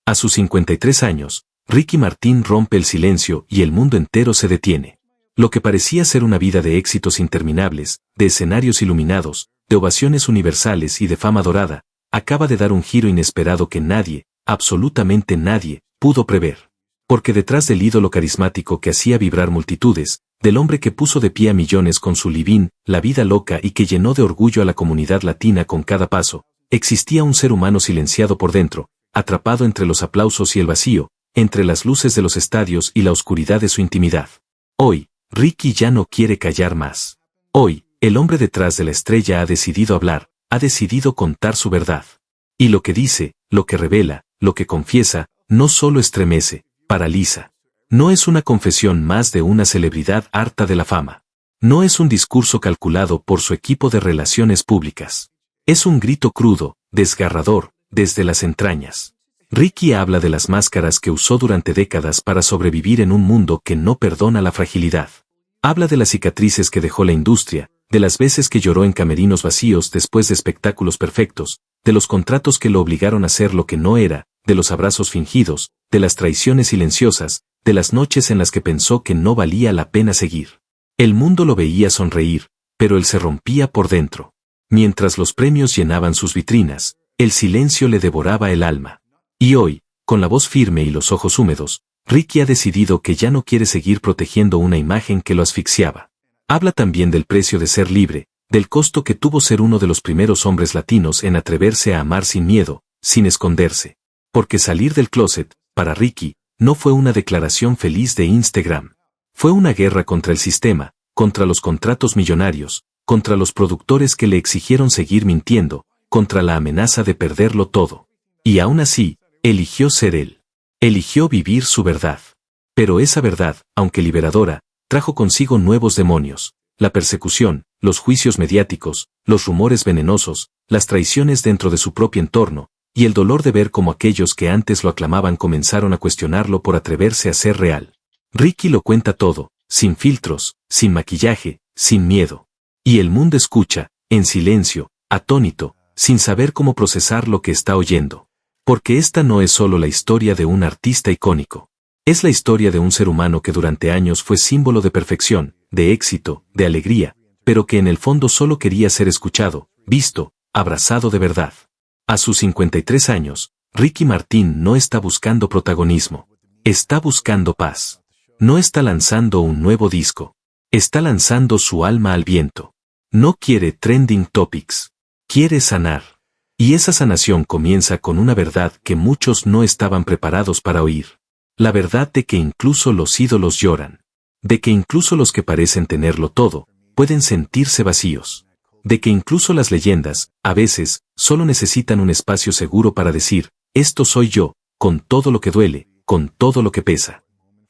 A sus 53 años, Ricky Martin rompe el silencio y el mundo entero se detiene. Lo que parecía ser una vida de éxitos interminables, de escenarios iluminados, de ovaciones universales y de fama dorada, acaba de dar un giro inesperado que nadie, absolutamente nadie, pudo prever. Porque detrás del ídolo carismático que hacía vibrar multitudes, del hombre que puso de pie a millones con su Livin, La vida loca y que llenó de orgullo a la comunidad latina con cada paso, existía un ser humano silenciado por dentro, atrapado entre los aplausos y el vacío, entre las luces de los estadios y la oscuridad de su intimidad. Hoy, Ricky ya no quiere callar más. Hoy, el hombre detrás de la estrella ha decidido hablar, ha decidido contar su verdad. Y lo que dice, lo que revela, lo que confiesa, no solo estremece, paraliza. No es una confesión más de una celebridad harta de la fama. No es un discurso calculado por su equipo de relaciones públicas. Es un grito crudo, desgarrador, desde las entrañas. Ricky habla de las máscaras que usó durante décadas para sobrevivir en un mundo que no perdona la fragilidad. Habla de las cicatrices que dejó la industria, de las veces que lloró en camerinos vacíos después de espectáculos perfectos, de los contratos que lo obligaron a ser lo que no era, de los abrazos fingidos, de las traiciones silenciosas, de las noches en las que pensó que no valía la pena seguir. El mundo lo veía sonreír, pero él se rompía por dentro. Mientras los premios llenaban sus vitrinas, el silencio le devoraba el alma. Y hoy, con la voz firme y los ojos húmedos, Ricky ha decidido que ya no quiere seguir protegiendo una imagen que lo asfixiaba. Habla también del precio de ser libre, del costo que tuvo ser uno de los primeros hombres latinos en atreverse a amar sin miedo, sin esconderse. Porque salir del closet, para Ricky, no fue una declaración feliz de Instagram. Fue una guerra contra el sistema, contra los contratos millonarios, contra los productores que le exigieron seguir mintiendo, contra la amenaza de perderlo todo. Y aún así, eligió ser él. Eligió vivir su verdad. Pero esa verdad, aunque liberadora, trajo consigo nuevos demonios, la persecución, los juicios mediáticos, los rumores venenosos, las traiciones dentro de su propio entorno, y el dolor de ver cómo aquellos que antes lo aclamaban comenzaron a cuestionarlo por atreverse a ser real. Ricky lo cuenta todo, sin filtros, sin maquillaje, sin miedo. Y el mundo escucha, en silencio, atónito, sin saber cómo procesar lo que está oyendo. Porque esta no es solo la historia de un artista icónico. Es la historia de un ser humano que durante años fue símbolo de perfección, de éxito, de alegría, pero que en el fondo solo quería ser escuchado, visto, abrazado de verdad. A sus 53 años, Ricky Martin no está buscando protagonismo. Está buscando paz. No está lanzando un nuevo disco. Está lanzando su alma al viento. No quiere trending topics. Quiere sanar. Y esa sanación comienza con una verdad que muchos no estaban preparados para oír. La verdad de que incluso los ídolos lloran. De que incluso los que parecen tenerlo todo, pueden sentirse vacíos. De que incluso las leyendas, a veces, solo necesitan un espacio seguro para decir, esto soy yo, con todo lo que duele, con todo lo que pesa.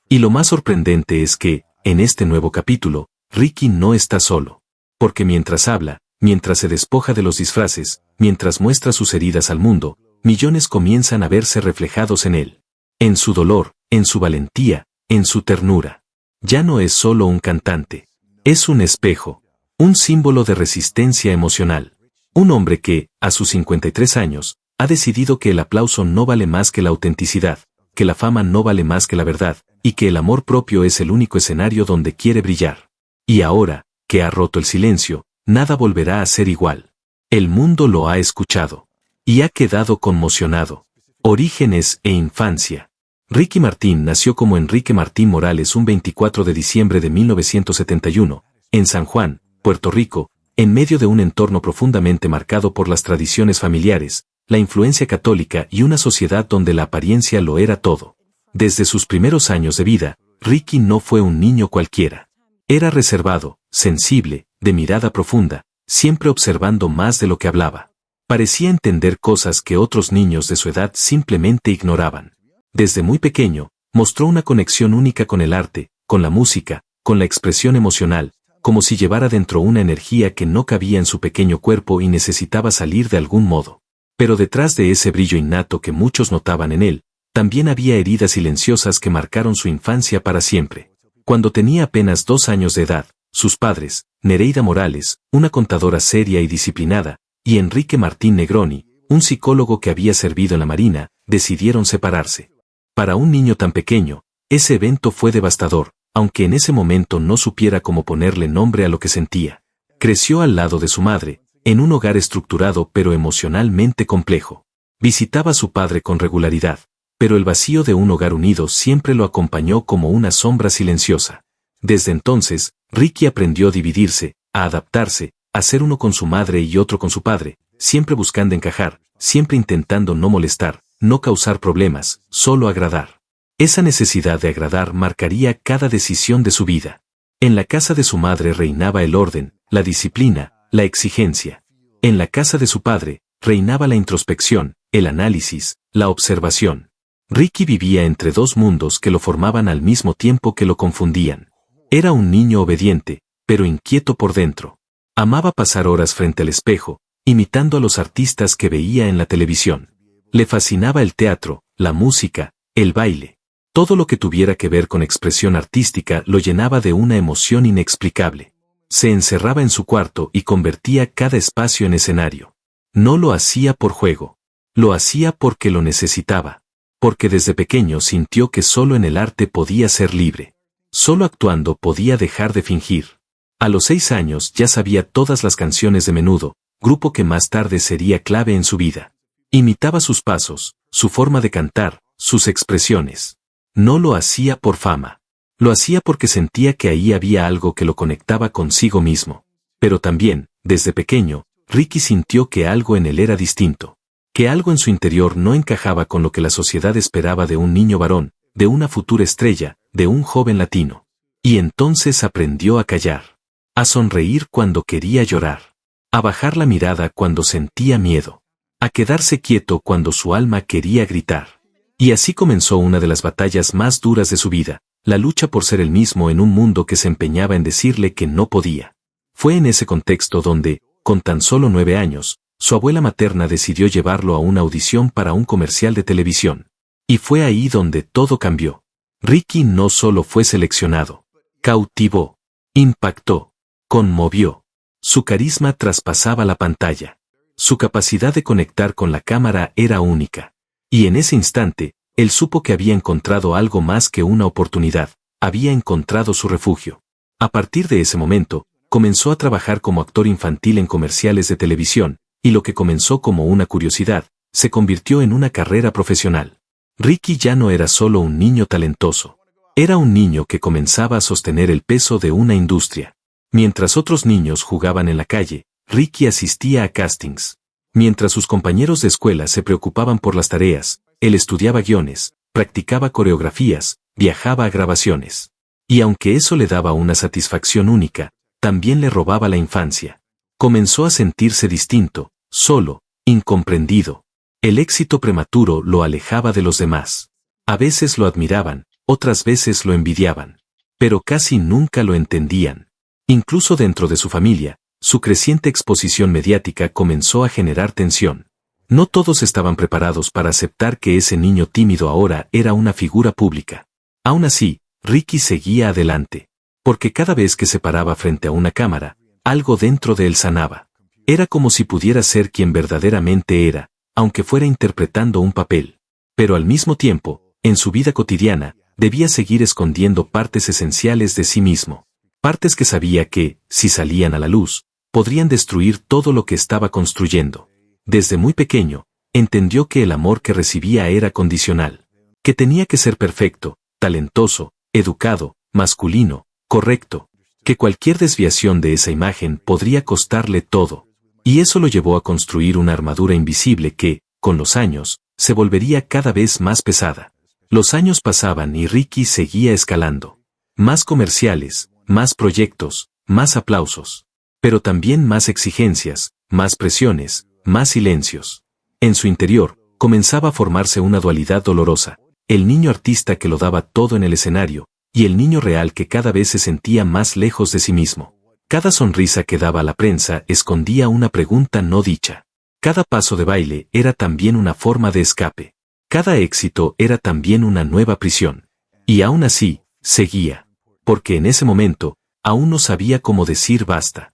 Y lo más sorprendente es que, en este nuevo capítulo, Ricky no está solo. Porque mientras habla, mientras se despoja de los disfraces, mientras muestra sus heridas al mundo, millones comienzan a verse reflejados en él. En su dolor, en su valentía, en su ternura. Ya no es solo un cantante. Es un espejo. Un símbolo de resistencia emocional. Un hombre que, a sus 53 años, ha decidido que el aplauso no vale más que la autenticidad, que la fama no vale más que la verdad, y que el amor propio es el único escenario donde quiere brillar. Y ahora, que ha roto el silencio, nada volverá a ser igual. El mundo lo ha escuchado. Y ha quedado conmocionado. Orígenes e infancia. Ricky Martin nació como Enrique Martín Morales un 24 de diciembre de 1971, en San Juan, Puerto Rico, en medio de un entorno profundamente marcado por las tradiciones familiares, la influencia católica y una sociedad donde la apariencia lo era todo. Desde sus primeros años de vida, Ricky no fue un niño cualquiera. Era reservado, sensible, de mirada profunda, siempre observando más de lo que hablaba. Parecía entender cosas que otros niños de su edad simplemente ignoraban. Desde muy pequeño, mostró una conexión única con el arte, con la música, con la expresión emocional, como si llevara dentro una energía que no cabía en su pequeño cuerpo y necesitaba salir de algún modo. Pero detrás de ese brillo innato que muchos notaban en él, también había heridas silenciosas que marcaron su infancia para siempre. Cuando tenía apenas 2 años de edad, sus padres, Nereida Morales, una contadora seria y disciplinada, y Enrique Martín Negroni, un psicólogo que había servido en la Marina, decidieron separarse. Para un niño tan pequeño, ese evento fue devastador, aunque en ese momento no supiera cómo ponerle nombre a lo que sentía. Creció al lado de su madre, en un hogar estructurado pero emocionalmente complejo. Visitaba a su padre con regularidad, pero el vacío de un hogar unido siempre lo acompañó como una sombra silenciosa. Desde entonces, Ricky aprendió a dividirse, a adaptarse, a ser uno con su madre y otro con su padre, siempre buscando encajar, siempre intentando no molestar, no causar problemas, solo agradar. Esa necesidad de agradar marcaría cada decisión de su vida. En la casa de su madre reinaba el orden, la disciplina, la exigencia. En la casa de su padre, reinaba la introspección, el análisis, la observación. Ricky vivía entre dos mundos que lo formaban al mismo tiempo que lo confundían. Era un niño obediente, pero inquieto por dentro. Amaba pasar horas frente al espejo, imitando a los artistas que veía en la televisión. Le fascinaba el teatro, la música, el baile. Todo lo que tuviera que ver con expresión artística lo llenaba de una emoción inexplicable. Se encerraba en su cuarto y convertía cada espacio en escenario. No lo hacía por juego. Lo hacía porque lo necesitaba. Porque desde pequeño sintió que solo en el arte podía ser libre. Solo actuando podía dejar de fingir. A los 6 años ya sabía todas las canciones de Menudo, grupo que más tarde sería clave en su vida. Imitaba sus pasos, su forma de cantar, sus expresiones. No lo hacía por fama. Lo hacía porque sentía que ahí había algo que lo conectaba consigo mismo. Pero también, desde pequeño, Ricky sintió que algo en él era distinto. Que algo en su interior no encajaba con lo que la sociedad esperaba de un niño varón, de una futura estrella, de un joven latino. Y entonces aprendió a callar. A sonreír cuando quería llorar. A bajar la mirada cuando sentía miedo. A quedarse quieto cuando su alma quería gritar. Y así comenzó una de las batallas más duras de su vida, la lucha por ser el mismo en un mundo que se empeñaba en decirle que no podía. Fue en ese contexto donde, con tan solo 9 años, su abuela materna decidió llevarlo a una audición para un comercial de televisión. Y fue ahí donde todo cambió. Ricky no solo fue seleccionado, cautivó, impactó, conmovió. Su carisma traspasaba la pantalla. Su capacidad de conectar con la cámara era única. Y en ese instante, él supo que había encontrado algo más que una oportunidad, había encontrado su refugio. A partir de ese momento, comenzó a trabajar como actor infantil en comerciales de televisión, y lo que comenzó como una curiosidad, se convirtió en una carrera profesional. Ricky ya no era solo un niño talentoso. Era un niño que comenzaba a sostener el peso de una industria. Mientras otros niños jugaban en la calle, Ricky asistía a castings. Mientras sus compañeros de escuela se preocupaban por las tareas, él estudiaba guiones, practicaba coreografías, viajaba a grabaciones. Y aunque eso le daba una satisfacción única, también le robaba la infancia. Comenzó a sentirse distinto, solo, incomprendido. El éxito prematuro lo alejaba de los demás. A veces lo admiraban, otras veces lo envidiaban. Pero casi nunca lo entendían. Incluso dentro de su familia, su creciente exposición mediática comenzó a generar tensión. No todos estaban preparados para aceptar que ese niño tímido ahora era una figura pública. Aún así, Ricky seguía adelante. Porque cada vez que se paraba frente a una cámara, algo dentro de él sanaba. Era como si pudiera ser quien verdaderamente era, aunque fuera interpretando un papel. Pero al mismo tiempo, en su vida cotidiana, debía seguir escondiendo partes esenciales de sí mismo. Partes que sabía que, si salían a la luz, podrían destruir todo lo que estaba construyendo. Desde muy pequeño, entendió que el amor que recibía era condicional. Que tenía que ser perfecto, talentoso, educado, masculino, correcto. Que cualquier desviación de esa imagen podría costarle todo. Y eso lo llevó a construir una armadura invisible que, con los años, se volvería cada vez más pesada. Los años pasaban y Ricky seguía escalando. Más comerciales, más proyectos, más aplausos. Pero también más exigencias, más presiones, más silencios. En su interior, comenzaba a formarse una dualidad dolorosa. El niño artista que lo daba todo en el escenario, y el niño real que cada vez se sentía más lejos de sí mismo. Cada sonrisa que daba a la prensa escondía una pregunta no dicha. Cada paso de baile era también una forma de escape. Cada éxito era también una nueva prisión. Y aún así, seguía. Porque en ese momento, aún no sabía cómo decir basta.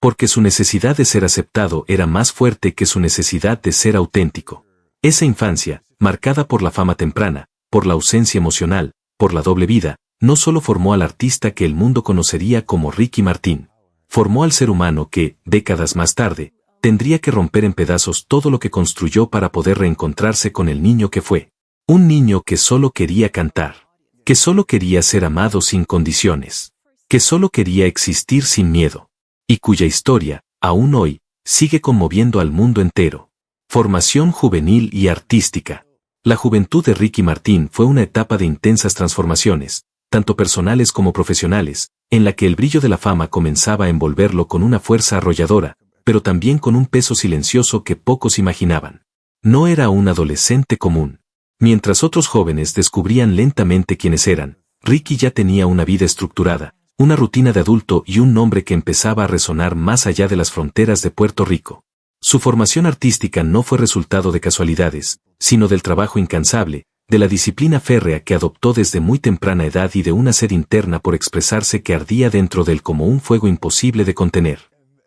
Porque su necesidad de ser aceptado era más fuerte que su necesidad de ser auténtico. Esa infancia, marcada por la fama temprana, por la ausencia emocional, por la doble vida, no solo formó al artista que el mundo conocería como Ricky Martin. Formó al ser humano que, décadas más tarde, tendría que romper en pedazos todo lo que construyó para poder reencontrarse con el niño que fue. Un niño que solo quería cantar. Que solo quería ser amado sin condiciones. Que solo quería existir sin miedo. Y cuya historia, aún hoy, sigue conmoviendo al mundo entero. Formación juvenil y artística. La juventud de Ricky Martin fue una etapa de intensas transformaciones, tanto personales como profesionales, en la que el brillo de la fama comenzaba a envolverlo con una fuerza arrolladora, pero también con un peso silencioso que pocos imaginaban. No era un adolescente común. Mientras otros jóvenes descubrían lentamente quiénes eran, Ricky ya tenía una vida estructurada, una rutina de adulto y un nombre que empezaba a resonar más allá de las fronteras de Puerto Rico. Su formación artística no fue resultado de casualidades, sino del trabajo incansable, de la disciplina férrea que adoptó desde muy temprana edad y de una sed interna por expresarse que ardía dentro de él como un fuego imposible de contener.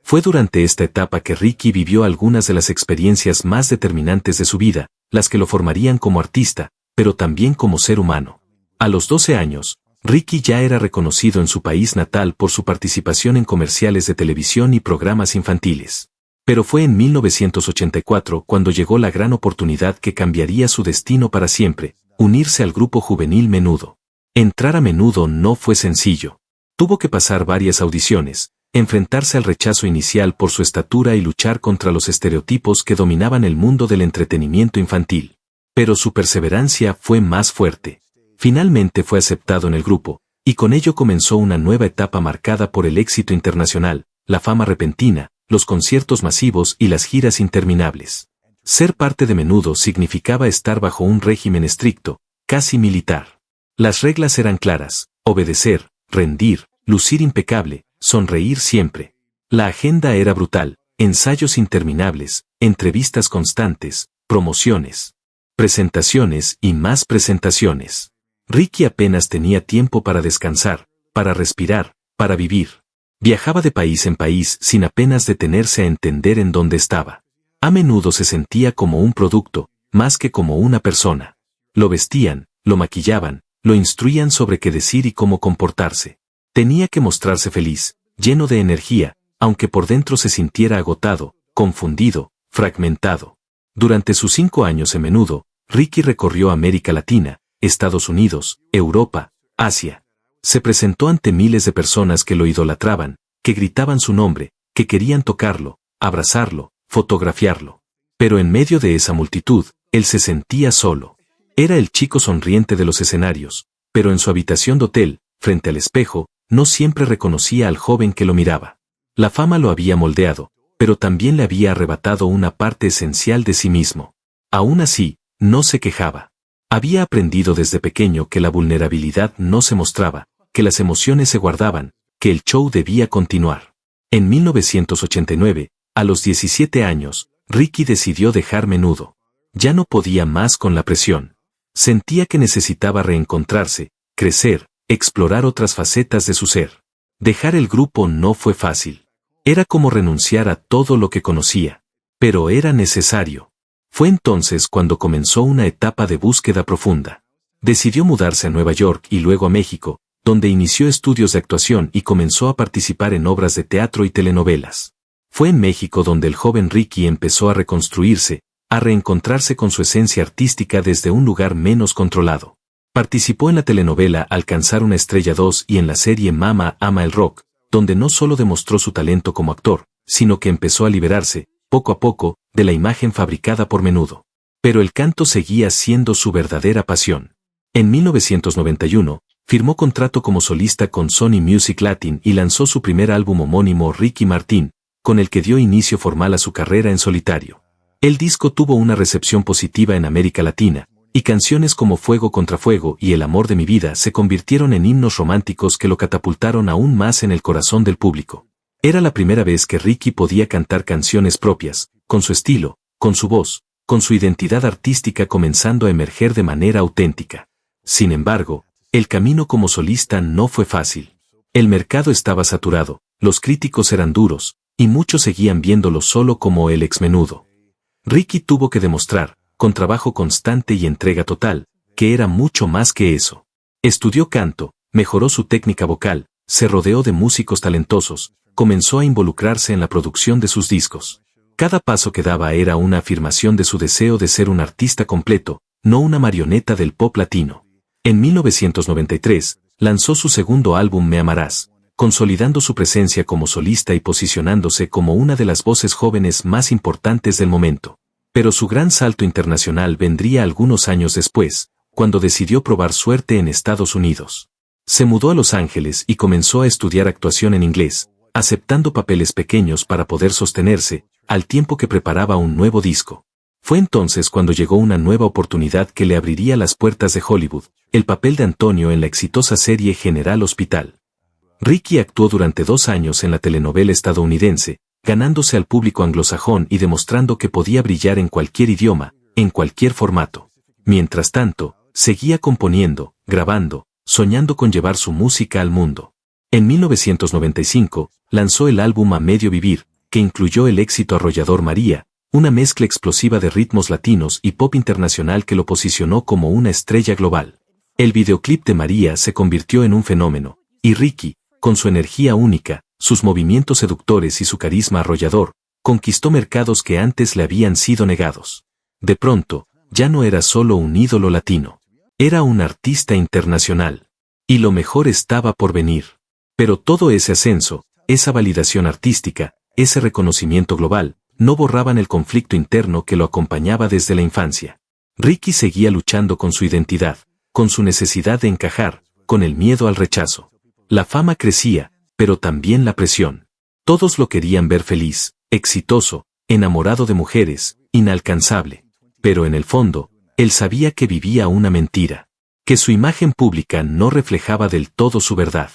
Fue durante esta etapa que Ricky vivió algunas de las experiencias más determinantes de su vida, las que lo formarían como artista, pero también como ser humano. A los 12 años, Ricky ya era reconocido en su país natal por su participación en comerciales de televisión y programas infantiles. Pero fue en 1984 cuando llegó la gran oportunidad que cambiaría su destino para siempre, unirse al grupo juvenil Menudo. Entrar a Menudo no fue sencillo. Tuvo que pasar varias audiciones, enfrentarse al rechazo inicial por su estatura y luchar contra los estereotipos que dominaban el mundo del entretenimiento infantil. Pero su perseverancia fue más fuerte. Finalmente fue aceptado en el grupo, y con ello comenzó una nueva etapa marcada por el éxito internacional, la fama repentina, los conciertos masivos y las giras interminables. Ser parte de Menudo significaba estar bajo un régimen estricto, casi militar. Las reglas eran claras: obedecer, rendir, lucir impecable, sonreír siempre. La agenda era brutal: ensayos interminables, entrevistas constantes, promociones, presentaciones y más presentaciones. Ricky apenas tenía tiempo para descansar, para respirar, para vivir. Viajaba de país en país sin apenas detenerse a entender en dónde estaba. A menudo se sentía como un producto, más que como una persona. Lo vestían, lo maquillaban, lo instruían sobre qué decir y cómo comportarse. Tenía que mostrarse feliz, lleno de energía, aunque por dentro se sintiera agotado, confundido, fragmentado. Durante sus 5 años en Menudo, Ricky recorrió América Latina, Estados Unidos, Europa, Asia. Se presentó ante miles de personas que lo idolatraban, que gritaban su nombre, que querían tocarlo, abrazarlo, fotografiarlo. Pero en medio de esa multitud, él se sentía solo. Era el chico sonriente de los escenarios, pero en su habitación de hotel, frente al espejo, no siempre reconocía al joven que lo miraba. La fama lo había moldeado, pero también le había arrebatado una parte esencial de sí mismo. Aún así, no se quejaba. Había aprendido desde pequeño que la vulnerabilidad no se mostraba, que las emociones se guardaban, que el show debía continuar. En 1989, a los 17 años, Ricky decidió dejar Menudo. Ya no podía más con la presión. Sentía que necesitaba reencontrarse, crecer, explorar otras facetas de su ser. Dejar el grupo no fue fácil. Era como renunciar a todo lo que conocía. Pero era necesario. Fue entonces cuando comenzó una etapa de búsqueda profunda. Decidió mudarse a Nueva York y luego a México, donde inició estudios de actuación y comenzó a participar en obras de teatro y telenovelas. Fue en México donde el joven Ricky empezó a reconstruirse, a reencontrarse con su esencia artística desde un lugar menos controlado. Participó en la telenovela Alcanzar una estrella 2 y en la serie Mama ama el rock, donde no solo demostró su talento como actor, sino que empezó a liberarse, poco a poco, de la imagen fabricada por Menudo. Pero el canto seguía siendo su verdadera pasión. En 1991, firmó contrato como solista con Sony Music Latin y lanzó su primer álbum homónimo Ricky Martin, con el que dio inicio formal a su carrera en solitario. El disco tuvo una recepción positiva en América Latina, y canciones como Fuego contra Fuego y El amor de mi vida se convirtieron en himnos románticos que lo catapultaron aún más en el corazón del público. Era la primera vez que Ricky podía cantar canciones propias, con su estilo, con su voz, con su identidad artística comenzando a emerger de manera auténtica. Sin embargo, el camino como solista no fue fácil. El mercado estaba saturado, los críticos eran duros, y muchos seguían viéndolo solo como el exmenudo. Ricky tuvo que demostrar, con trabajo constante y entrega total, que era mucho más que eso. Estudió canto, mejoró su técnica vocal, se rodeó de músicos talentosos, comenzó a involucrarse en la producción de sus discos. Cada paso que daba era una afirmación de su deseo de ser un artista completo, no una marioneta del pop latino. En 1993, lanzó su segundo álbum Me Amarás, consolidando su presencia como solista y posicionándose como una de las voces jóvenes más importantes del momento. Pero su gran salto internacional vendría algunos años después, cuando decidió probar suerte en Estados Unidos. Se mudó a Los Ángeles y comenzó a estudiar actuación en inglés, aceptando papeles pequeños para poder sostenerse, al tiempo que preparaba un nuevo disco. Fue entonces cuando llegó una nueva oportunidad que le abriría las puertas de Hollywood, el papel de Antonio en la exitosa serie General Hospital. Ricky actuó durante 2 años en la telenovela estadounidense, ganándose al público anglosajón y demostrando que podía brillar en cualquier idioma, en cualquier formato. Mientras tanto, seguía componiendo, grabando, soñando con llevar su música al mundo. En 1995, lanzó el álbum A Medio Vivir, que incluyó el éxito arrollador María, una mezcla explosiva de ritmos latinos y pop internacional que lo posicionó como una estrella global. El videoclip de María se convirtió en un fenómeno, y Ricky, con su energía única, sus movimientos seductores y su carisma arrollador, conquistó mercados que antes le habían sido negados. De pronto, ya no era solo un ídolo latino. Era un artista internacional. Y lo mejor estaba por venir. Pero todo ese ascenso, esa validación artística, ese reconocimiento global, no borraban el conflicto interno que lo acompañaba desde la infancia. Ricky seguía luchando con su identidad, con su necesidad de encajar, con el miedo al rechazo. La fama crecía, pero también la presión. Todos lo querían ver feliz, exitoso, enamorado de mujeres, inalcanzable. Pero en el fondo, él sabía que vivía una mentira, que su imagen pública no reflejaba del todo su verdad.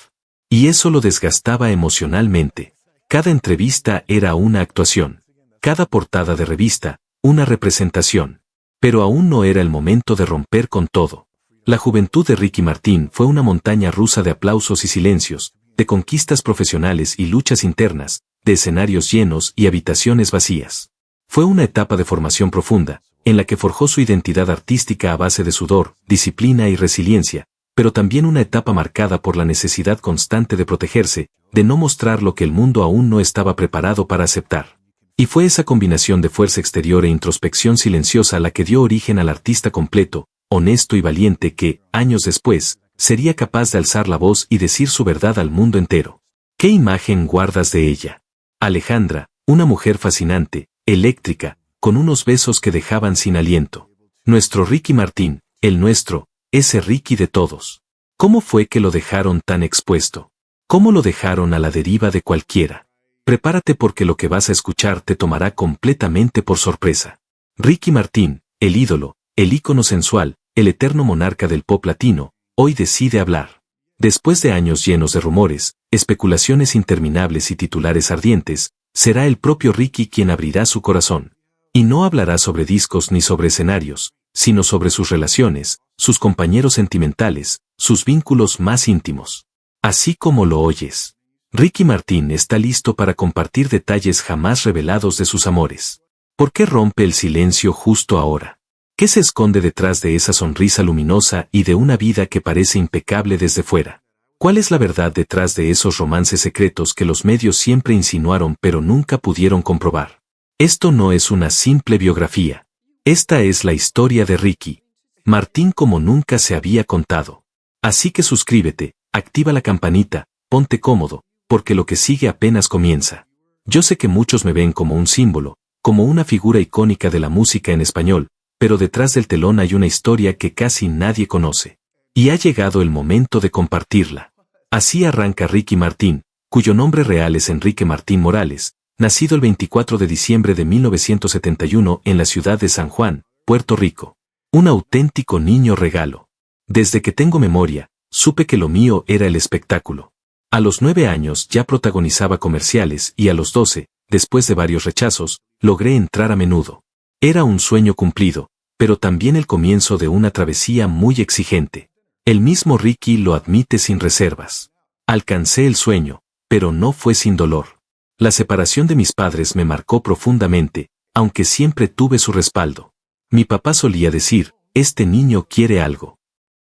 Y eso lo desgastaba emocionalmente. Cada entrevista era una actuación. Cada portada de revista, una representación. Pero aún no era el momento de romper con todo. La juventud de Ricky Martin fue una montaña rusa de aplausos y silencios, de conquistas profesionales y luchas internas, de escenarios llenos y habitaciones vacías. Fue una etapa de formación profunda, en la que forjó su identidad artística a base de sudor, disciplina y resiliencia, pero también una etapa marcada por la necesidad constante de protegerse, de no mostrar lo que el mundo aún no estaba preparado para aceptar. Y fue esa combinación de fuerza exterior e introspección silenciosa la que dio origen al artista completo, honesto y valiente que, años después, sería capaz de alzar la voz y decir su verdad al mundo entero. ¿Qué imagen guardas de ella? Alejandra, una mujer fascinante, eléctrica, con unos besos que dejaban sin aliento. Nuestro Ricky Martin, el nuestro, ese Ricky de todos. ¿Cómo fue que lo dejaron tan expuesto? ¿Cómo lo dejaron a la deriva de cualquiera? Prepárate porque lo que vas a escuchar te tomará completamente por sorpresa. Ricky Martin, el ídolo, el ícono sensual, el eterno monarca del pop latino, hoy decide hablar. Después de años llenos de rumores, especulaciones interminables y titulares ardientes, será el propio Ricky quien abrirá su corazón. Y no hablará sobre discos ni sobre escenarios, sino sobre sus relaciones, sus compañeros sentimentales, sus vínculos más íntimos. Así como lo oyes. Ricky Martin está listo para compartir detalles jamás revelados de sus amores. ¿Por qué rompe el silencio justo ahora? ¿Qué se esconde detrás de esa sonrisa luminosa y de una vida que parece impecable desde fuera? ¿Cuál es la verdad detrás de esos romances secretos que los medios siempre insinuaron pero nunca pudieron comprobar? Esto no es una simple biografía. Esta es la historia de Ricky Martin como nunca se había contado. Así que suscríbete, activa la campanita, ponte cómodo, porque lo que sigue apenas comienza. Yo sé que muchos me ven como un símbolo, como una figura icónica de la música en español, pero detrás del telón hay una historia que casi nadie conoce. Y ha llegado el momento de compartirla. Así arranca Ricky Martin, cuyo nombre real es Enrique Martín Morales, nacido el 24 de diciembre de 1971 en la ciudad de San Juan, Puerto Rico. Un auténtico niño regalo. Desde que tengo memoria, supe que lo mío era el espectáculo. A los 9 años ya protagonizaba comerciales y a los 12, después de varios rechazos, logré entrar a Menudo. Era un sueño cumplido, pero también el comienzo de una travesía muy exigente. El mismo Ricky lo admite sin reservas. Alcancé el sueño, pero no fue sin dolor. La separación de mis padres me marcó profundamente, aunque siempre tuve su respaldo. Mi papá solía decir, este niño quiere algo.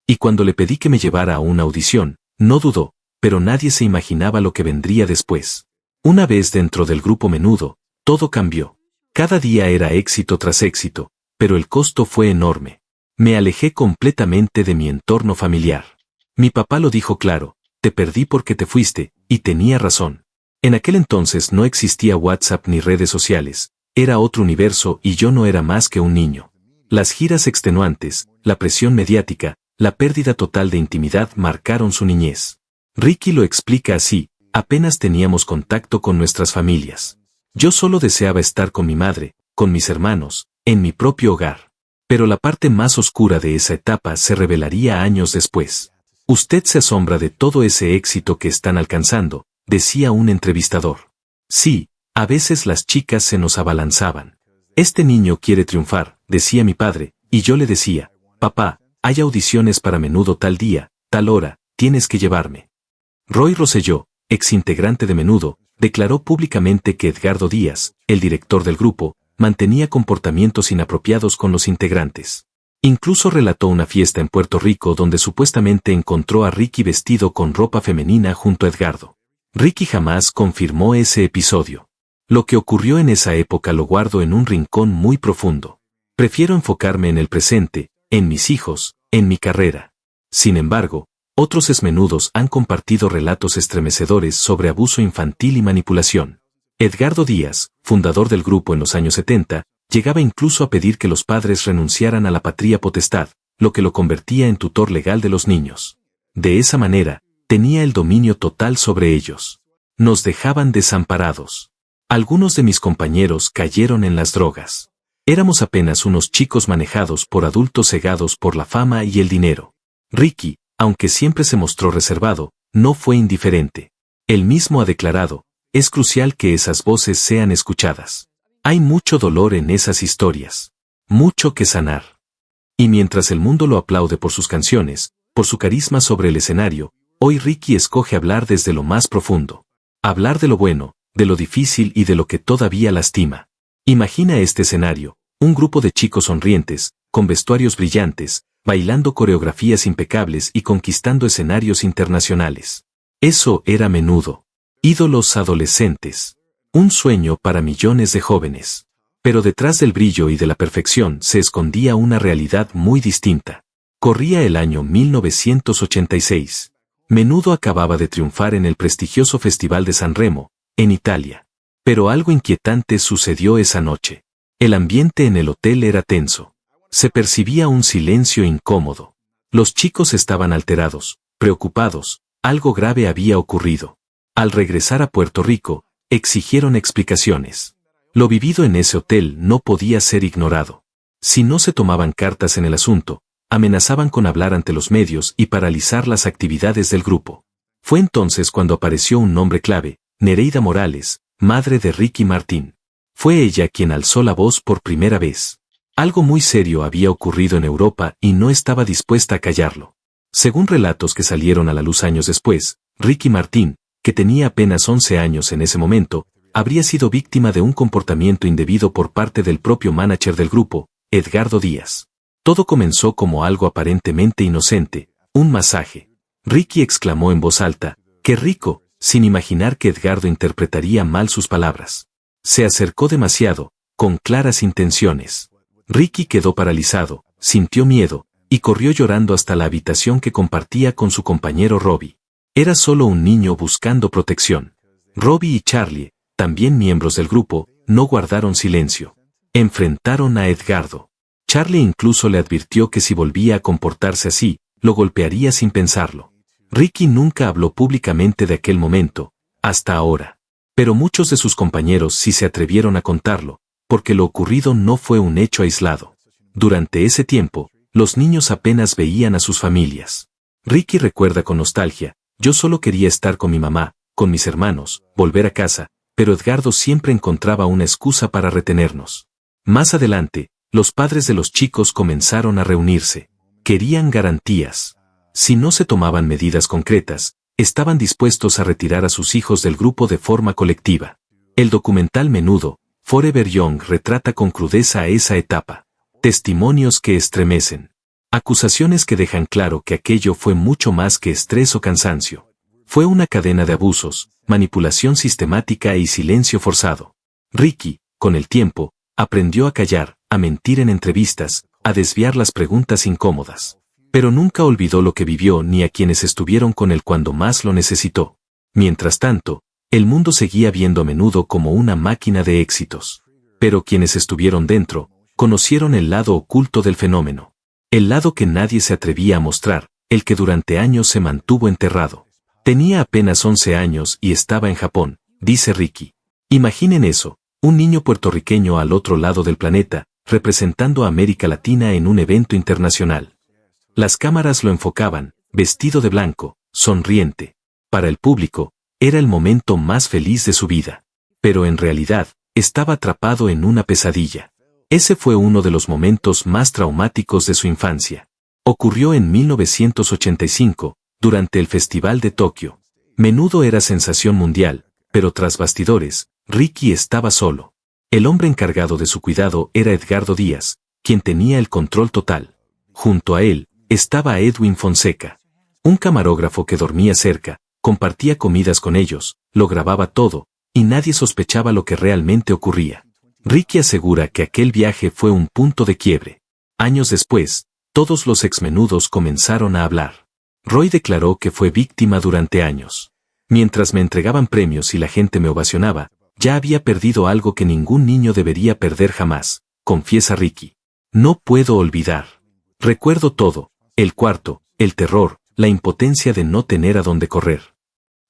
Y cuando le pedí que me llevara a una audición, no dudó, pero nadie se imaginaba lo que vendría después. Una vez dentro del grupo Menudo, todo cambió. Cada día era éxito tras éxito, pero el costo fue enorme. Me alejé completamente de mi entorno familiar. Mi papá lo dijo claro, te perdí porque te fuiste, y tenía razón. En aquel entonces no existía WhatsApp ni redes sociales, era otro universo y yo no era más que un niño. Las giras extenuantes, la presión mediática, la pérdida total de intimidad marcaron su niñez. Ricky lo explica así, apenas teníamos contacto con nuestras familias. Yo solo deseaba estar con mi madre, con mis hermanos, en mi propio hogar. Pero la parte más oscura de esa etapa se revelaría años después. Usted se asombra de todo ese éxito que están alcanzando, decía un entrevistador. Sí, a veces las chicas se nos abalanzaban. Este niño quiere triunfar, decía mi padre, y yo le decía, papá, hay audiciones para Menudo tal día, tal hora, tienes que llevarme. Roy Rosselló, exintegrante de Menudo, declaró públicamente que Edgardo Díaz, el director del grupo, mantenía comportamientos inapropiados con los integrantes. Incluso relató una fiesta en Puerto Rico donde supuestamente encontró a Ricky vestido con ropa femenina junto a Edgardo. Ricky jamás confirmó ese episodio. Lo que ocurrió en esa época lo guardo en un rincón muy profundo. Prefiero enfocarme en el presente, en mis hijos, en mi carrera. Sin embargo, otros exmenudos han compartido relatos estremecedores sobre abuso infantil y manipulación. Edgardo Díaz, fundador del grupo en los años 70, llegaba incluso a pedir que los padres renunciaran a la patria potestad, lo que lo convertía en tutor legal de los niños. De esa manera, tenía el dominio total sobre ellos. Nos dejaban desamparados. Algunos de mis compañeros cayeron en las drogas. Éramos apenas unos chicos manejados por adultos cegados por la fama y el dinero. Ricky, aunque siempre se mostró reservado, no fue indiferente. Él mismo ha declarado, es crucial que esas voces sean escuchadas. Hay mucho dolor en esas historias. Mucho que sanar. Y mientras el mundo lo aplaude por sus canciones, por su carisma sobre el escenario, hoy Ricky escoge hablar desde lo más profundo. Hablar de lo bueno, de lo difícil y de lo que todavía lastima. Imagina este escenario, un grupo de chicos sonrientes, con vestuarios brillantes, bailando coreografías impecables y conquistando escenarios internacionales. Eso era Menudo. Ídolos adolescentes. Un sueño para millones de jóvenes. Pero detrás del brillo y de la perfección se escondía una realidad muy distinta. Corría el año 1986. Menudo acababa de triunfar en el prestigioso Festival de San Remo, en Italia. Pero algo inquietante sucedió esa noche. El ambiente en el hotel era tenso. Se percibía un silencio incómodo. Los chicos estaban alterados, preocupados, algo grave había ocurrido. Al regresar a Puerto Rico, exigieron explicaciones. Lo vivido en ese hotel no podía ser ignorado. Si no se tomaban cartas en el asunto, amenazaban con hablar ante los medios y paralizar las actividades del grupo. Fue entonces cuando apareció un nombre clave, Nereida Morales, madre de Ricky Martin. Fue ella quien alzó la voz por primera vez. Algo muy serio había ocurrido en Europa y no estaba dispuesta a callarlo. Según relatos que salieron a la luz años después, Ricky Martin, que tenía apenas 11 años en ese momento, habría sido víctima de un comportamiento indebido por parte del propio manager del grupo, Edgardo Díaz. Todo comenzó como algo aparentemente inocente, un masaje. Ricky exclamó en voz alta, ¡qué rico!, sin imaginar que Edgardo interpretaría mal sus palabras. Se acercó demasiado, con claras intenciones. Ricky quedó paralizado, sintió miedo, y corrió llorando hasta la habitación que compartía con su compañero Robbie. Era solo un niño buscando protección. Robbie y Charlie, también miembros del grupo, no guardaron silencio. Enfrentaron a Edgardo. Charlie incluso le advirtió que si volvía a comportarse así, lo golpearía sin pensarlo. Ricky nunca habló públicamente de aquel momento, hasta ahora. Pero muchos de sus compañeros sí se atrevieron a contarlo, porque lo ocurrido no fue un hecho aislado. Durante ese tiempo, los niños apenas veían a sus familias. Ricky recuerda con nostalgia, yo solo quería estar con mi mamá, con mis hermanos, volver a casa, pero Edgardo siempre encontraba una excusa para retenernos. Más adelante, los padres de los chicos comenzaron a reunirse. Querían garantías. Si no se tomaban medidas concretas, estaban dispuestos a retirar a sus hijos del grupo de forma colectiva. El documental Menudo, Forever Young retrata con crudeza a esa etapa. Testimonios que estremecen. Acusaciones que dejan claro que aquello fue mucho más que estrés o cansancio. Fue una cadena de abusos, manipulación sistemática y silencio forzado. Ricky, con el tiempo, aprendió a callar, a mentir en entrevistas, a desviar las preguntas incómodas. Pero nunca olvidó lo que vivió ni a quienes estuvieron con él cuando más lo necesitó. Mientras tanto, el mundo seguía viendo a Menudo como una máquina de éxitos. Pero quienes estuvieron dentro, conocieron el lado oculto del fenómeno. El lado que nadie se atrevía a mostrar, el que durante años se mantuvo enterrado. Tenía apenas 11 años y estaba en Japón, dice Ricky. Imaginen eso, un niño puertorriqueño al otro lado del planeta, representando a América Latina en un evento internacional. Las cámaras lo enfocaban, vestido de blanco, sonriente. Para el público, era el momento más feliz de su vida. Pero en realidad, estaba atrapado en una pesadilla. Ese fue uno de los momentos más traumáticos de su infancia. Ocurrió en 1985, durante el Festival de Tokio. Menudo era sensación mundial, pero tras bastidores, Ricky estaba solo. El hombre encargado de su cuidado era Edgardo Díaz, quien tenía el control total. Junto a él, estaba Edwin Fonseca, un camarógrafo que dormía cerca, compartía comidas con ellos, lo grababa todo, y nadie sospechaba lo que realmente ocurría. Ricky asegura que aquel viaje fue un punto de quiebre. Años después, todos los exmenudos comenzaron a hablar. Roy declaró que fue víctima durante años. Mientras me entregaban premios y la gente me ovacionaba, ya había perdido algo que ningún niño debería perder jamás, confiesa Ricky. No puedo olvidar. Recuerdo todo, el cuarto, el terror, la impotencia de no tener a dónde correr.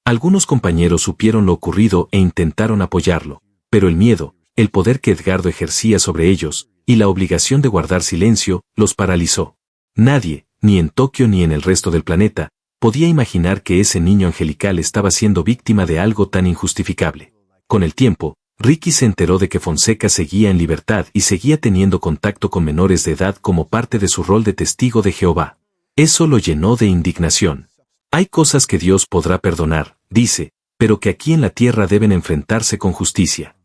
Algunos compañeros supieron lo ocurrido e intentaron apoyarlo, pero el miedo, el poder que Edgardo ejercía sobre ellos, y la obligación de guardar silencio, los paralizó. Nadie, ni en Tokio ni en el resto del planeta, podía imaginar que ese niño angelical estaba siendo víctima de algo tan injustificable. Con el tiempo, Ricky se enteró de que Fonseca seguía en libertad y seguía teniendo contacto con menores de edad como parte de su rol de testigo de Jehová. Eso lo llenó de indignación. Hay cosas que Dios podrá perdonar, dice, pero que aquí en la tierra deben enfrentarse con justicia.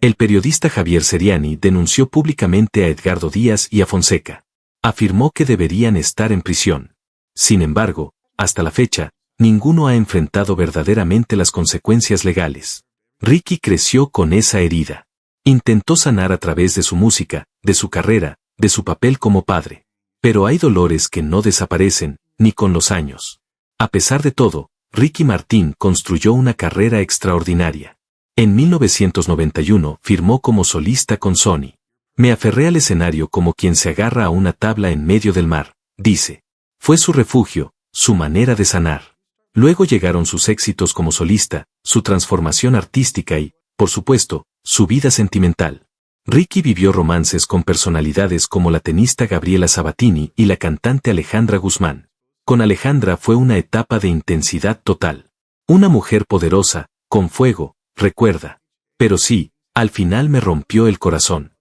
El periodista Javier Seriani denunció públicamente a Edgardo Díaz y a Fonseca. Afirmó que deberían estar en prisión. Sin embargo, hasta la fecha, ninguno ha enfrentado verdaderamente las consecuencias legales. Ricky creció con esa herida. Intentó sanar a través de su música, de su carrera, de su papel como padre. Pero hay dolores que no desaparecen, ni con los años. A pesar de todo, Ricky Martin construyó una carrera extraordinaria. En 1991 firmó como solista con Sony. Me aferré al escenario como quien se agarra a una tabla en medio del mar, dice. Fue su refugio, su manera de sanar. Luego llegaron sus éxitos como solista, su transformación artística y, por supuesto, su vida sentimental. Ricky vivió romances con personalidades como la tenista Gabriela Sabatini y la cantante Alejandra Guzmán. Con Alejandra fue una etapa de intensidad total. Una mujer poderosa, con fuego, recuerda. Pero sí, al final me rompió el corazón.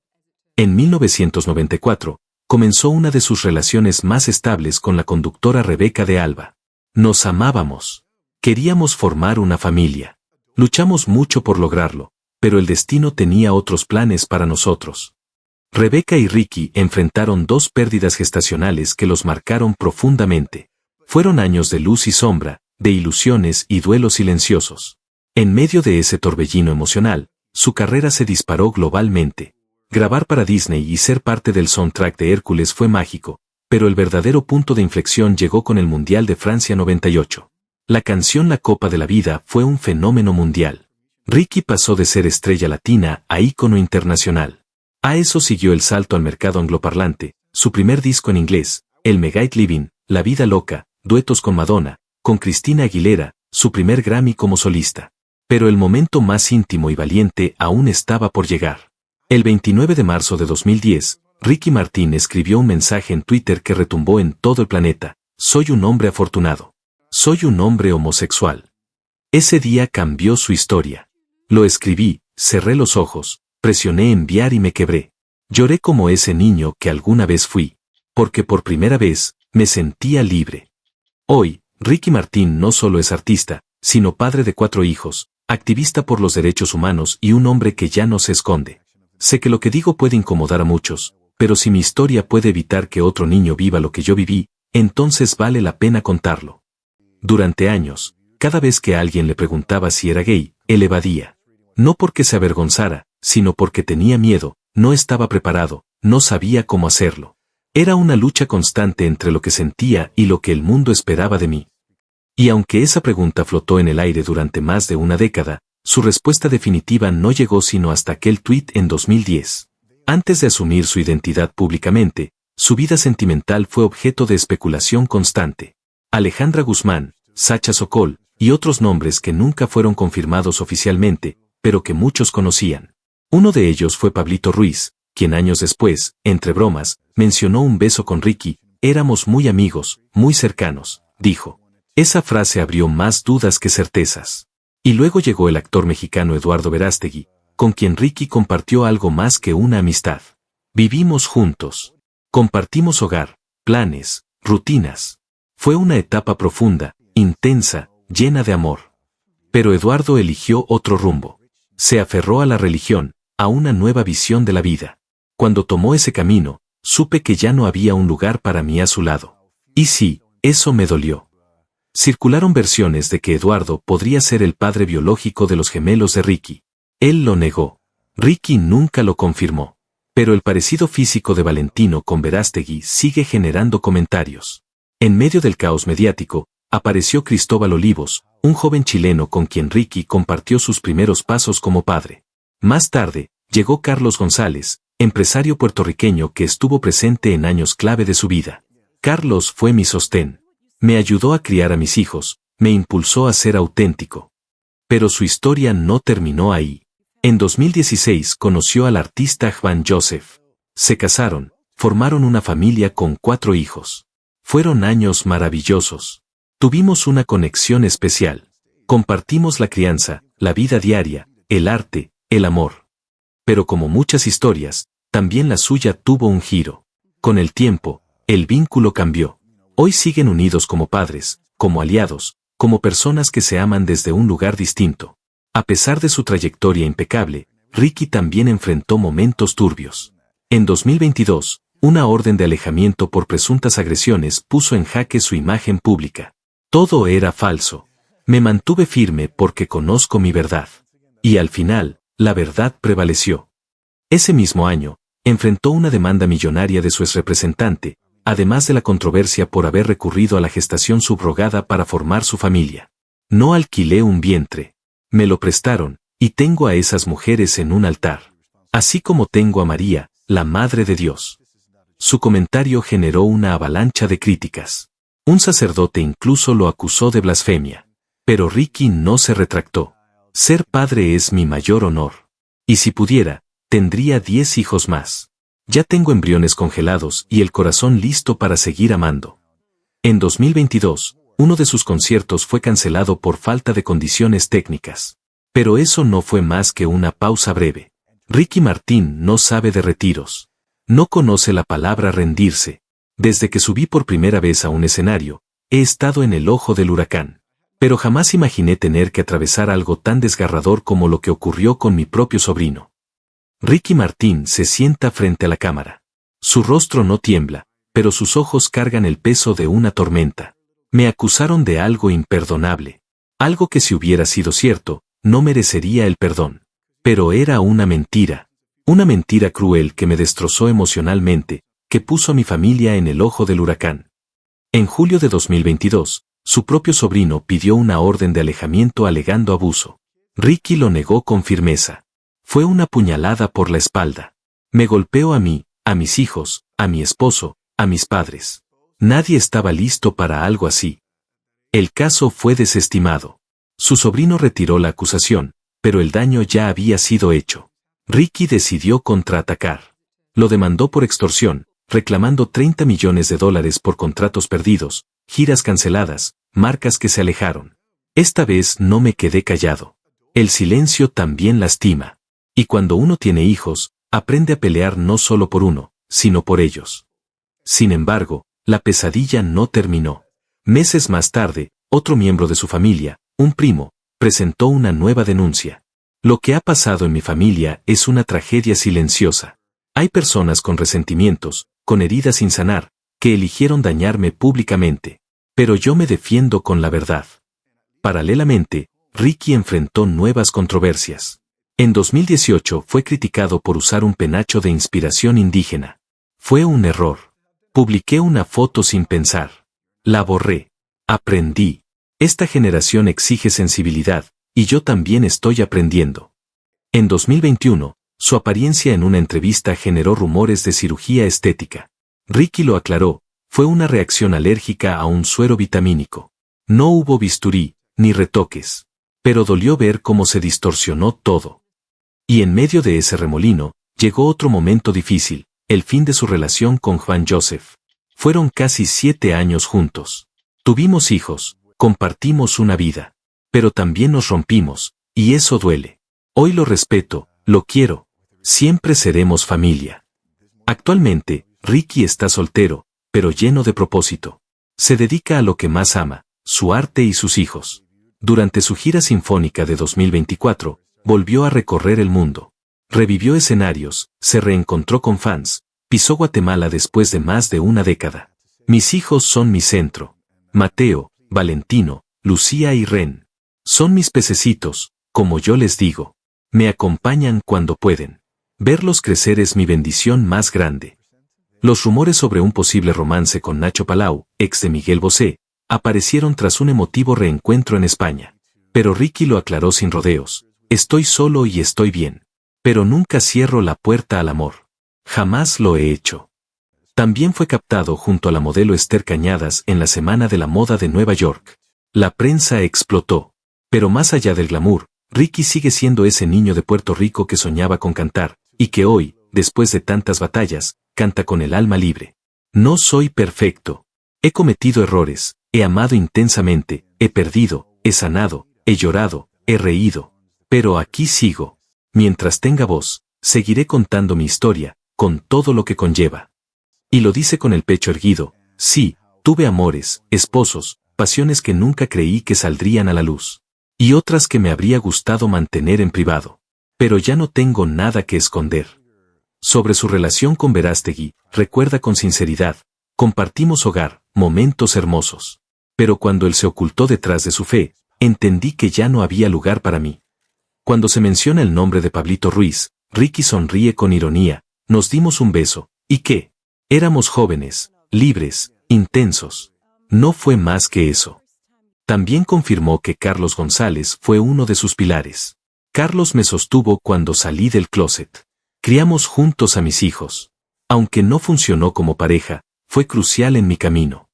En 1994, comenzó una de sus relaciones más estables con la conductora Rebeca de Alba. Nos amábamos. Queríamos formar una familia. Luchamos mucho por lograrlo, pero el destino tenía otros planes para nosotros. Rebeca y Ricky enfrentaron dos pérdidas gestacionales que los marcaron profundamente. Fueron años de luz y sombra, de ilusiones y duelos silenciosos. En medio de ese torbellino emocional, su carrera se disparó globalmente. Grabar para Disney y ser parte del soundtrack de Hércules fue mágico, pero el verdadero punto de inflexión llegó con el Mundial de Francia 98. La canción La Copa de la Vida fue un fenómeno mundial. Ricky pasó de ser estrella latina a ícono internacional. A eso siguió el salto al mercado angloparlante, su primer disco en inglés, El Megahit Living, La Vida Loca, duetos con Madonna, con Christina Aguilera, su primer Grammy como solista. Pero el momento más íntimo y valiente aún estaba por llegar. El 29 de marzo de 2010, Ricky Martin escribió un mensaje en Twitter que retumbó en todo el planeta. Soy un hombre afortunado. Soy un hombre homosexual. Ese día cambió su historia. Lo escribí, cerré los ojos, presioné enviar y me quebré. Lloré como ese niño que alguna vez fui. Porque por primera vez, me sentía libre. Hoy, Ricky Martin no solo es artista, sino padre de 4 hijos, activista por los derechos humanos y un hombre que ya no se esconde. Sé que lo que digo puede incomodar a muchos, pero si mi historia puede evitar que otro niño viva lo que yo viví, entonces vale la pena contarlo. Durante años, cada vez que alguien le preguntaba si era gay, él evadía. No porque se avergonzara, sino porque tenía miedo, no estaba preparado, no sabía cómo hacerlo. Era una lucha constante entre lo que sentía y lo que el mundo esperaba de mí. Y aunque esa pregunta flotó en el aire durante más de una década, su respuesta definitiva no llegó sino hasta aquel tuit en 2010. Antes de asumir su identidad públicamente, su vida sentimental fue objeto de especulación constante. Alejandra Guzmán, Sacha Sokol, y otros nombres que nunca fueron confirmados oficialmente, pero que muchos conocían. Uno de ellos fue Pablito Ruiz, quien años después, entre bromas, mencionó un beso con Ricky. Éramos muy amigos, muy cercanos, dijo. Esa frase abrió más dudas que certezas. Y luego llegó el actor mexicano Eduardo Verástegui, con quien Ricky compartió algo más que una amistad. Vivimos juntos. Compartimos hogar, planes, rutinas. Fue una etapa profunda, intensa, llena de amor. Pero Eduardo eligió otro rumbo. Se aferró a la religión, a una nueva visión de la vida. Cuando tomó ese camino, supe que ya no había un lugar para mí a su lado. Y sí, eso me dolió. Circularon versiones de que Eduardo podría ser el padre biológico de los gemelos de Ricky. Él lo negó. Ricky nunca lo confirmó. Pero el parecido físico de Valentino con Verástegui sigue generando comentarios. En medio del caos mediático, apareció Cristóbal Olivos, un joven chileno con quien Ricky compartió sus primeros pasos como padre. Más tarde, llegó Carlos González, empresario puertorriqueño que estuvo presente en años clave de su vida. Carlos fue mi sostén. Me ayudó a criar a mis hijos, me impulsó a ser auténtico. Pero su historia no terminó ahí. En 2016 conoció al artista Juan Joseph. Se casaron, formaron una familia con 4 hijos. Fueron años maravillosos. Tuvimos una conexión especial. Compartimos la crianza, la vida diaria, el arte, el amor. Pero como muchas historias, también la suya tuvo un giro. Con el tiempo, el vínculo cambió. Hoy siguen unidos como padres, como aliados, como personas que se aman desde un lugar distinto. A pesar de su trayectoria impecable, Ricky también enfrentó momentos turbios. En 2022, una orden de alejamiento por presuntas agresiones puso en jaque su imagen pública. Todo era falso. Me mantuve firme porque conozco mi verdad. Y al final, la verdad prevaleció. Ese mismo año, enfrentó una demanda millonaria de su exrepresentante, además de la controversia por haber recurrido a la gestación subrogada para formar su familia. No alquilé un vientre. Me lo prestaron, y tengo a esas mujeres en un altar. Así como tengo a María, la Madre de Dios. Su comentario generó una avalancha de críticas. Un sacerdote incluso lo acusó de blasfemia. Pero Ricky no se retractó. Ser padre es mi mayor honor. Y si pudiera, tendría 10 hijos más. Ya tengo embriones congelados y el corazón listo para seguir amando. En 2022, uno de sus conciertos fue cancelado por falta de condiciones técnicas. Pero eso no fue más que una pausa breve. Ricky Martin no sabe de retiros. No conoce la palabra rendirse. Desde que subí por primera vez a un escenario, he estado en el ojo del huracán. Pero jamás imaginé tener que atravesar algo tan desgarrador como lo que ocurrió con mi propio sobrino. Ricky Martin se sienta frente a la cámara. Su rostro no tiembla, pero sus ojos cargan el peso de una tormenta. Me acusaron de algo imperdonable. Algo que si hubiera sido cierto, no merecería el perdón. Pero era una mentira. Una mentira cruel que me destrozó emocionalmente, que puso a mi familia en el ojo del huracán. En julio de 2022, su propio sobrino pidió una orden de alejamiento alegando abuso. Ricky lo negó con firmeza. Fue una puñalada por la espalda. Me golpeó a mí, a mis hijos, a mi esposo, a mis padres. Nadie estaba listo para algo así. El caso fue desestimado. Su sobrino retiró la acusación, pero el daño ya había sido hecho. Ricky decidió contraatacar. Lo demandó por extorsión, reclamando $30 millones por contratos perdidos, giras canceladas, marcas que se alejaron. Esta vez no me quedé callado. El silencio también lastima. Y cuando uno tiene hijos, aprende a pelear no solo por uno, sino por ellos. Sin embargo, la pesadilla no terminó. Meses más tarde, otro miembro de su familia, un primo, presentó una nueva denuncia. Lo que ha pasado en mi familia es una tragedia silenciosa. Hay personas con resentimientos, con heridas sin sanar, que eligieron dañarme públicamente. Pero yo me defiendo con la verdad. Paralelamente, Ricky enfrentó nuevas controversias. En 2018 fue criticado por usar un penacho de inspiración indígena. Fue un error. Publiqué una foto sin pensar. La borré. Aprendí. Esta generación exige sensibilidad, y yo también estoy aprendiendo. En 2021, su apariencia en una entrevista generó rumores de cirugía estética. Ricky lo aclaró, fue una reacción alérgica a un suero vitamínico. No hubo bisturí, ni retoques. Pero dolió ver cómo se distorsionó todo. Y en medio de ese remolino, llegó otro momento difícil, el fin de su relación con Juan Joseph. Fueron casi 7 años juntos. Tuvimos hijos, compartimos una vida. Pero también nos rompimos, y eso duele. Hoy lo respeto, lo quiero. Siempre seremos familia. Actualmente, Ricky está soltero, pero lleno de propósito. Se dedica a lo que más ama, su arte y sus hijos. Durante su gira sinfónica de 2024, volvió a recorrer el mundo. Revivió escenarios, se reencontró con fans, pisó Guatemala después de más de una década. Mis hijos son mi centro. Mateo, Valentino, Lucía y Ren. Son mis pececitos, como yo les digo. Me acompañan cuando pueden. Verlos crecer es mi bendición más grande. Los rumores sobre un posible romance con Nacho Palau, ex de Miguel Bosé, aparecieron tras un emotivo reencuentro en España. Pero Ricky lo aclaró sin rodeos. Estoy solo y estoy bien. Pero nunca cierro la puerta al amor. Jamás lo he hecho. También fue captado junto a la modelo Esther Cañadas en la Semana de la Moda de Nueva York. La prensa explotó. Pero más allá del glamour, Ricky sigue siendo ese niño de Puerto Rico que soñaba con cantar, y que hoy, después de tantas batallas, canta con el alma libre. No soy perfecto. He cometido errores, he amado intensamente, he perdido, he sanado, he llorado, he reído. Pero aquí sigo. Mientras tenga voz, seguiré contando mi historia, con todo lo que conlleva. Y lo dice con el pecho erguido. Sí, tuve amores, esposos, pasiones que nunca creí que saldrían a la luz. Y otras que me habría gustado mantener en privado. Pero ya no tengo nada que esconder. Sobre su relación con Verástegui, recuerda con sinceridad, compartimos hogar, momentos hermosos. Pero cuando él se ocultó detrás de su fe, entendí que ya no había lugar para mí. Cuando se menciona el nombre de Pablito Ruiz, Ricky sonríe con ironía, nos dimos un beso, ¿y qué? Éramos jóvenes, libres, intensos. No fue más que eso. También confirmó que Carlos González fue uno de sus pilares. Carlos me sostuvo cuando salí del closet. Criamos juntos a mis hijos. Aunque no funcionó como pareja, fue crucial en mi camino.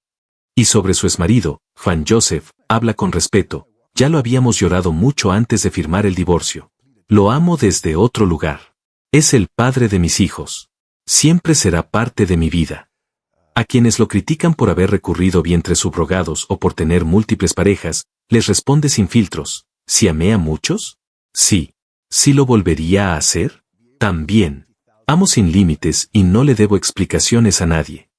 Y sobre su exmarido, Juan Joseph, habla con respeto, ya lo habíamos llorado mucho antes de firmar el divorcio. Lo amo desde otro lugar. Es el padre de mis hijos. Siempre será parte de mi vida. A quienes lo critican por haber recurrido vientres subrogados o por tener múltiples parejas, les responde sin filtros, ¿si amé a muchos? Sí. ¿Sí lo volvería a hacer? También. Amo sin límites y no le debo explicaciones a nadie.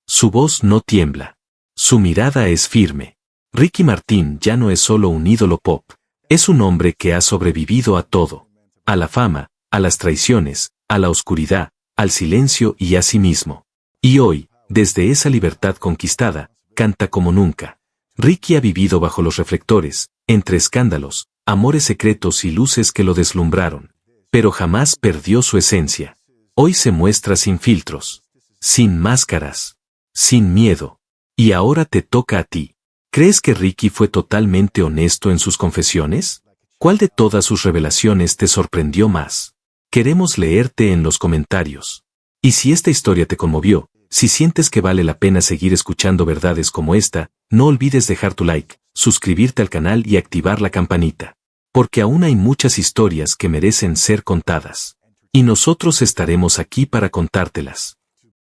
Su voz no tiembla. Su mirada es firme. Ricky Martin ya no es solo un ídolo pop. Es un hombre que ha sobrevivido a todo. A la fama, a las traiciones, a la oscuridad, al silencio y a sí mismo. Y hoy, desde esa libertad conquistada, canta como nunca. Ricky ha vivido bajo los reflectores, entre escándalos, amores secretos y luces que lo deslumbraron. Pero jamás perdió su esencia. Hoy se muestra sin filtros, sin máscaras, sin miedo. Y ahora te toca a ti. ¿Crees que Ricky fue totalmente honesto en sus confesiones? ¿Cuál de todas sus revelaciones te sorprendió más? Queremos leerte en los comentarios. Y si esta historia te conmovió, si sientes que vale la pena seguir escuchando verdades como esta, no olvides dejar tu like, suscribirte al canal y activar la campanita. Porque aún hay muchas historias que merecen ser contadas. Y nosotros estaremos aquí para contártelas.